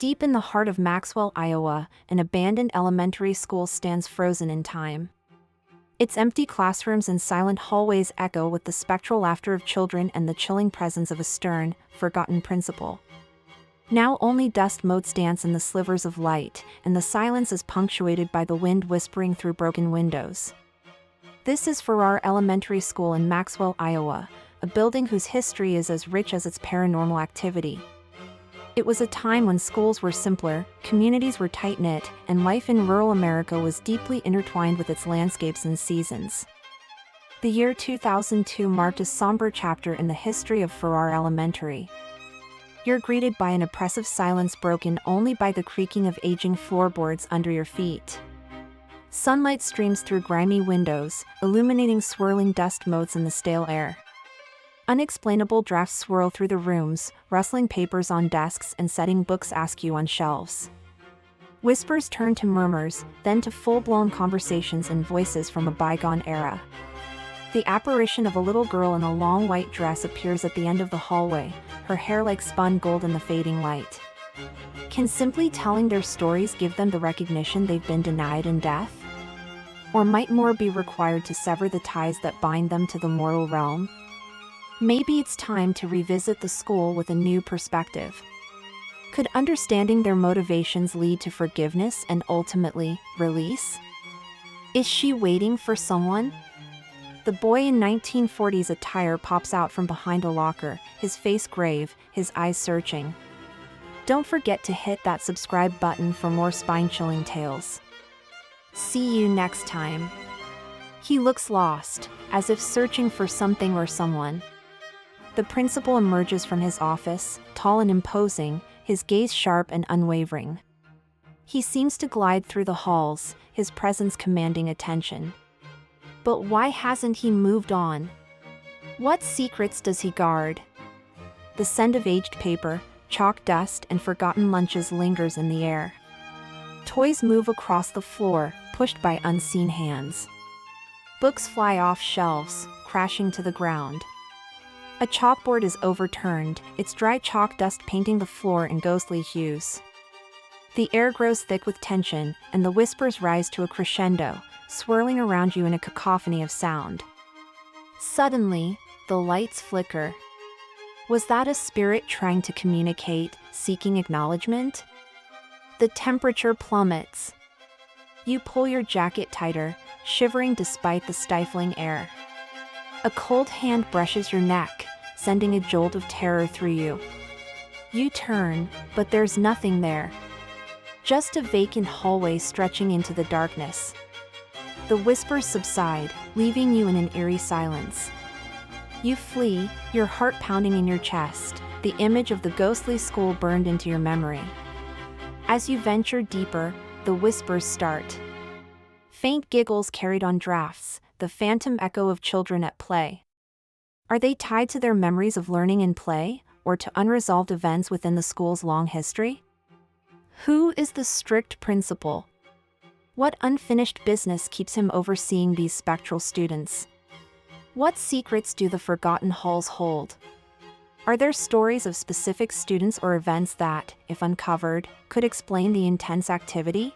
Deep in the heart of Maxwell, Iowa, an abandoned elementary school stands frozen in time. Its empty classrooms and silent hallways echo with the spectral laughter of children and the chilling presence of a stern, forgotten principal. Now only dust motes dance in the slivers of light, and the silence is punctuated by the wind whispering through broken windows. This is Ferrar Elementary School in Maxwell, Iowa, a building whose history is as rich as its paranormal activity. It was a time when schools were simpler, communities were tight-knit, and life in rural America was deeply intertwined with its landscapes and seasons. The year 2002 marked a somber chapter in the history of Ferrar Elementary. You're greeted by an oppressive silence broken only by the creaking of aging floorboards under your feet. Sunlight streams through grimy windows, illuminating swirling dust motes in the stale air. Unexplainable drafts swirl through the rooms, rustling papers on desks and setting books askew on shelves. Whispers turn to murmurs, then to full-blown conversations and voices from a bygone era. The apparition of a little girl in a long white dress appears at the end of the hallway, her hair like spun gold in the fading light. Can simply telling their stories give them the recognition they've been denied in death? Or might more be required to sever the ties that bind them to the mortal realm? Maybe it's time to revisit the school with a new perspective. Could understanding their motivations lead to forgiveness and ultimately, release? Is she waiting for someone? The boy in 1940s attire pops out from behind a locker, his face grave, his eyes searching. Don't forget to hit that subscribe button for more spine-chilling tales. See you next time. He looks lost, as if searching for something or someone. The principal emerges from his office, tall and imposing, his gaze sharp and unwavering. He seems to glide through the halls, his presence commanding attention. But why hasn't he moved on? What secrets does he guard? The scent of aged paper, chalk dust, and forgotten lunches lingers in the air. Toys move across the floor, pushed by unseen hands. Books fly off shelves, crashing to the ground. A chalkboard is overturned, its dry chalk dust painting the floor in ghostly hues. The air grows thick with tension, and the whispers rise to a crescendo, swirling around you in a cacophony of sound. Suddenly, the lights flicker. Was that a spirit trying to communicate, seeking acknowledgement? The temperature plummets. You pull your jacket tighter, shivering despite the stifling air. A cold hand brushes your neck, sending a jolt of terror through you. You turn, but there's nothing there. Just a vacant hallway stretching into the darkness. The whispers subside, leaving you in an eerie silence. You flee, your heart pounding in your chest, the image of the ghostly school burned into your memory. As you venture deeper, the whispers start. Faint giggles carried on drafts, the phantom echo of children at play. Are they tied to their memories of learning and play, or to unresolved events within the school's long history? Who is the strict principal? What unfinished business keeps him overseeing these spectral students? What secrets do the forgotten halls hold? Are there stories of specific students or events that, if uncovered, could explain the intense activity?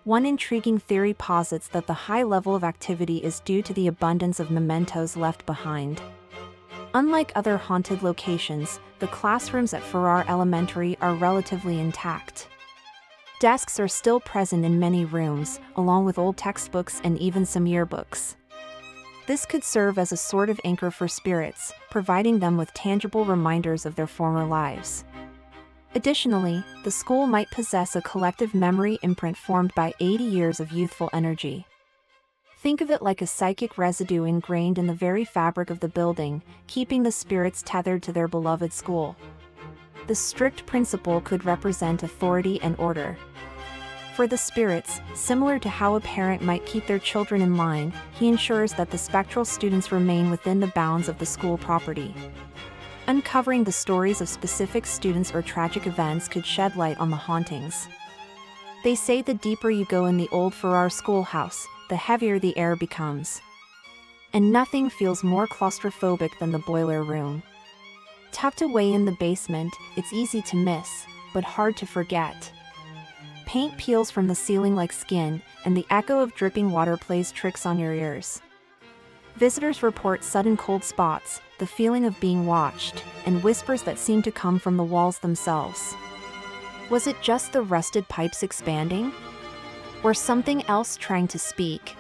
One intriguing theory posits that the high level of activity is due to the abundance of mementos left behind. Unlike other haunted locations, the classrooms at Ferrar Elementary are relatively intact. Desks are still present in many rooms, along with old textbooks and even some yearbooks. This could serve as a sort of anchor for spirits, providing them with tangible reminders of their former lives. Additionally, the school might possess a collective memory imprint formed by 80 years of youthful energy. Think of it like a psychic residue ingrained in the very fabric of the building, keeping the spirits tethered to their beloved school. The strict principal could represent authority and order. For the spirits, similar to how a parent might keep their children in line, he ensures that the spectral students remain within the bounds of the school property. Uncovering the stories of specific students or tragic events could shed light on the hauntings. They say the deeper you go in the old Ferrar schoolhouse, the heavier the air becomes. And nothing feels more claustrophobic than the boiler room. Tucked away in the basement, it's easy to miss, but hard to forget. Paint peels from the ceiling like skin, and the echo of dripping water plays tricks on your ears. Visitors report sudden cold spots, the feeling of being watched, and whispers that seem to come from the walls themselves. Was it just the rusted pipes expanding? Or something else trying to speak?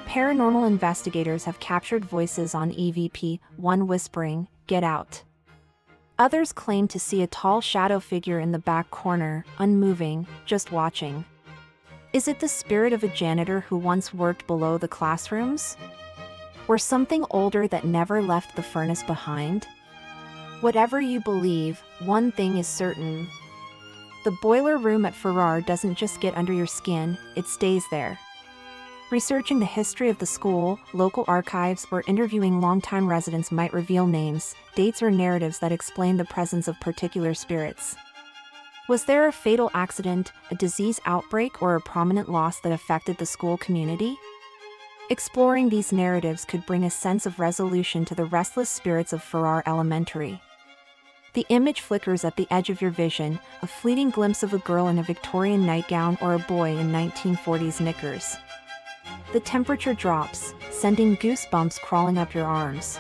Paranormal investigators have captured voices on EVP, one whispering, "Get out." Others claim to see a tall shadow figure in the back corner, unmoving, just watching. Is it the spirit of a janitor who once worked below the classrooms? Or something older that never left the furnace behind? Whatever you believe, one thing is certain. The boiler room at Ferrar doesn't just get under your skin, it stays there. Researching the history of the school, local archives, or interviewing longtime residents might reveal names, dates, or narratives that explain the presence of particular spirits. Was there a fatal accident, a disease outbreak, or a prominent loss that affected the school community? Exploring these narratives could bring a sense of resolution to the restless spirits of Ferrar Elementary. The image flickers at the edge of your vision, a fleeting glimpse of a girl in a Victorian nightgown or a boy in 1940s knickers. The temperature drops, sending goosebumps crawling up your arms.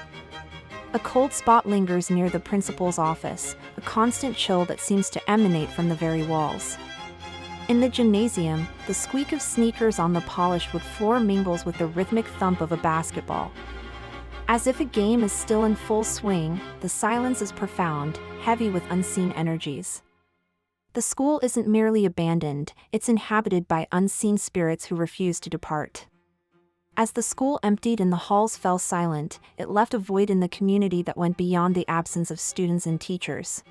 A cold spot lingers near the principal's office, a constant chill that seems to emanate from the very walls. In the gymnasium, the squeak of sneakers on the polished wood floor mingles with the rhythmic thump of a basketball. As if a game is still in full swing, the silence is profound, heavy with unseen energies. The school isn't merely abandoned, it's inhabited by unseen spirits who refuse to depart. As the school emptied and the halls fell silent, it left a void in the community that went beyond the absence of students and teachers.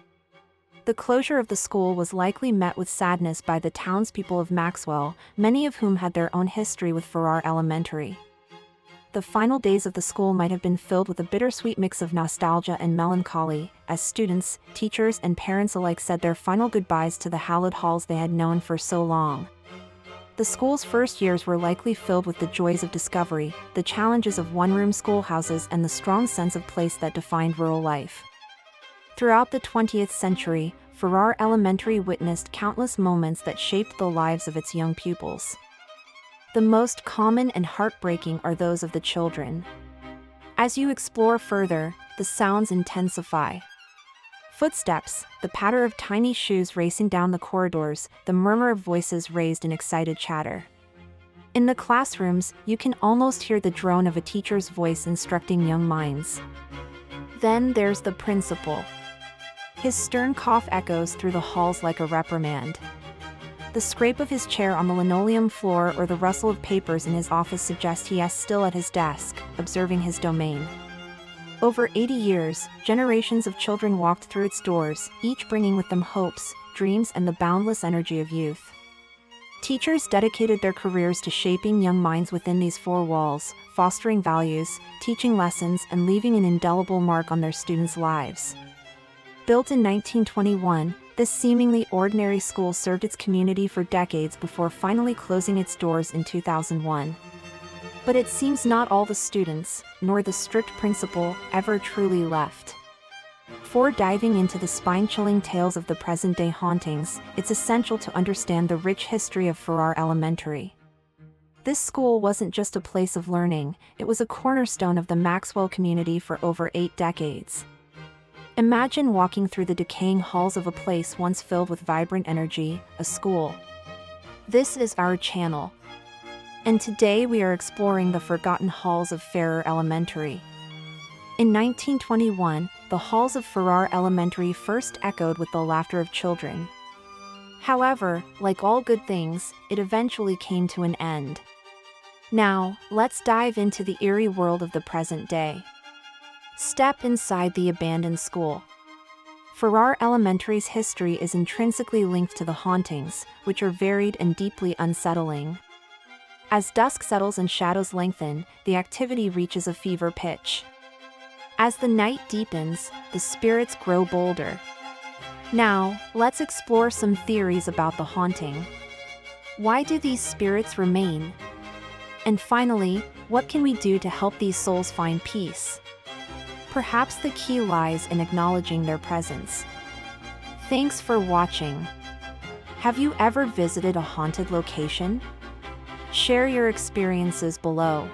The closure of the school was likely met with sadness by the townspeople of Maxwell, many of whom had their own history with Ferrar Elementary. The final days of the school might have been filled with a bittersweet mix of nostalgia and melancholy, as students, teachers, and parents alike said their final goodbyes to the hallowed halls they had known for so long. The school's first years were likely filled with the joys of discovery, the challenges of one-room schoolhouses, and the strong sense of place that defined rural life. Throughout the 20th century, Ferrar Elementary witnessed countless moments that shaped the lives of its young pupils. The most common and heartbreaking are those of the children. As you explore further, the sounds intensify. Footsteps, the patter of tiny shoes racing down the corridors, the murmur of voices raised in excited chatter. In the classrooms, you can almost hear the drone of a teacher's voice instructing young minds. Then there's the principal. His stern cough echoes through the halls like a reprimand. The scrape of his chair on the linoleum floor or the rustle of papers in his office suggest he is still at his desk, observing his domain. Over 80 years, generations of children walked through its doors, each bringing with them hopes, dreams, and the boundless energy of youth. Teachers dedicated their careers to shaping young minds within these four walls, fostering values, teaching lessons, and leaving an indelible mark on their students' lives. Built in 1921, this seemingly ordinary school served its community for decades before finally closing its doors in 2001. But it seems not all the students, nor the strict principal, ever truly left. Before diving into the spine-chilling tales of the present-day hauntings, it's essential to understand the rich history of Ferrar Elementary. This school wasn't just a place of learning, it was a cornerstone of the Maxwell community for over 8 decades. Imagine walking through the decaying halls of a place once filled with vibrant energy, a school. This is our channel. And today we are exploring the forgotten halls of Ferrar Elementary. In 1921, the halls of Ferrar Elementary first echoed with the laughter of children. However, like all good things, it eventually came to an end. Now, let's dive into the eerie world of the present day. Step inside the abandoned school. Ferrar Elementary's history is intrinsically linked to the hauntings, which are varied and deeply unsettling. As dusk settles and shadows lengthen, the activity reaches a fever pitch. As the night deepens, the spirits grow bolder. Now, let's explore some theories about the haunting. Why do these spirits remain? And finally, what can we do to help these souls find peace? Perhaps the key lies in acknowledging their presence. Thanks for watching. Have you ever visited a haunted location? Share your experiences below.